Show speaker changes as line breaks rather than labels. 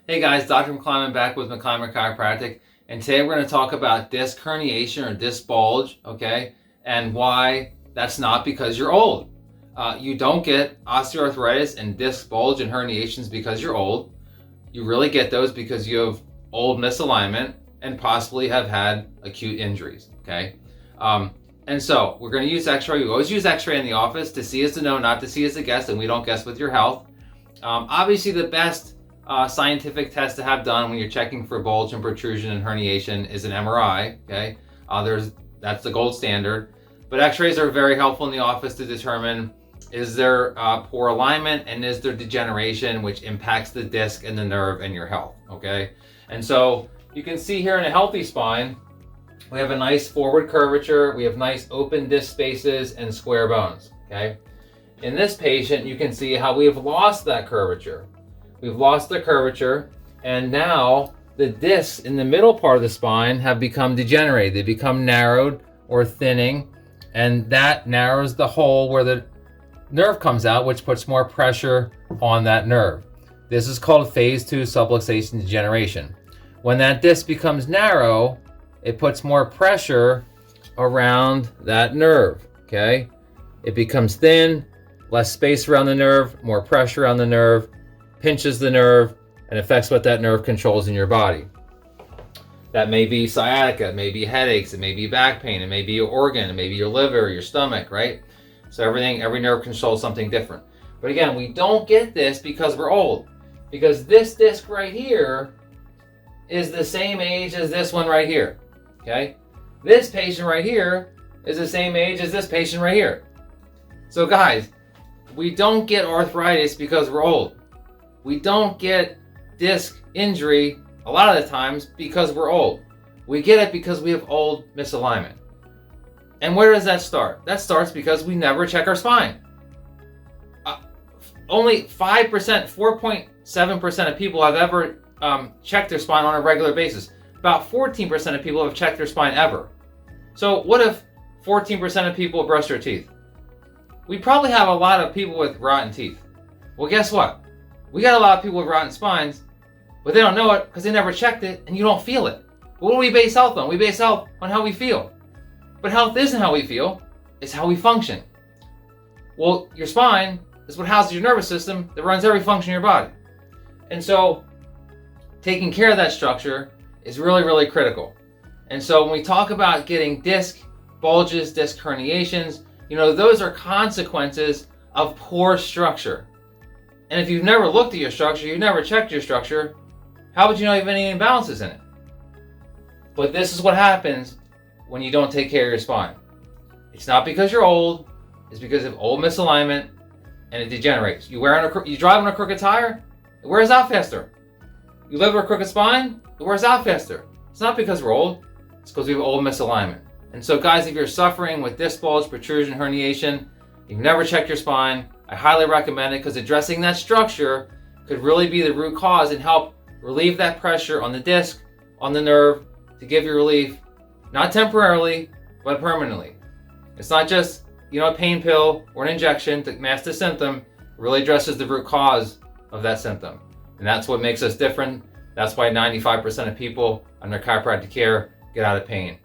Hey guys, Dr. McClimon back with McClimon Chiropractic, and today we're going to talk about disc herniation or disc bulge, okay, and why that's not because you're old. You don't get osteoarthritis and disc bulge and herniations because you're old. You really get those because you have old misalignment and possibly have had acute injuries, okay? And so we're going to use x-ray. We always use x-ray in the office. To see is to know, not to see is to guess, and we don't guess with your health. Obviously the best scientific test to have done when you're checking for bulge and protrusion and herniation is an MRI, okay? That's the gold standard. But x-rays are very helpful in the office to determine is there poor alignment and is there degeneration, which impacts the disc and the nerve and your health, okay? And so you can see here in a healthy spine, we have a nice forward curvature, we have nice open disc spaces and square bones, okay? In this patient, you can see how we have lost that curvature. We've lost the curvature, and now the discs in the middle part of the spine have become degenerated. They become narrowed or thinning, and that narrows the hole where the nerve comes out, which puts more pressure on that nerve. This is called phase 2 subluxation degeneration. When that disc becomes narrow, it puts more pressure around that nerve, okay? It becomes thin, less space around the nerve, more pressure on the nerve, pinches the nerve, and affects what that nerve controls in your body. That may be sciatica, it may be headaches, it may be back pain, it may be your organ, it may be your liver, your stomach, right? So every nerve controls something different. But again, we don't get this because we're old. Because this disc right here is the same age as this one right here, okay? This patient right here is the same age as this patient right here. So guys, we don't get arthritis because we're old. We don't get disc injury a lot of the times because we're old. We get it because we have old misalignment. And where does that start? That starts because we never check our spine. Only 5%, 4.7% of people have ever checked their spine on a regular basis. About 14% of people have checked their spine ever. So what if 14% of people brush their teeth? We probably have a lot of people with rotten teeth. Well, guess what? We got a lot of people with rotten spines, but they don't know it because they never checked it and you don't feel it. But what do we base health on? We base health on how we feel. But health isn't how we feel, it's how we function. Well, your spine is what houses your nervous system that runs every function in your body. And so taking care of that structure is really, really critical. And so when we talk about getting disc bulges, disc herniations, those are consequences of poor structure. And if you've never looked at your structure, you've never checked your structure, how would you know you have any imbalances in it? But this is what happens when you don't take care of your spine. It's not because you're old, it's because of old misalignment and it degenerates. You drive on a crooked tire, it wears out faster. You live with a crooked spine, it wears out faster. It's not because we're old, it's because we have old misalignment. And so guys, if you're suffering with disc bulge, protrusion, herniation, you've never checked your spine, I highly recommend it because addressing that structure could really be the root cause and help relieve that pressure on the disc, on the nerve, to give you relief, not temporarily, but permanently. It's not just, a pain pill or an injection to mask the symptom. It really addresses the root cause of that symptom. And that's what makes us different. That's why 95% of people under chiropractic care get out of pain.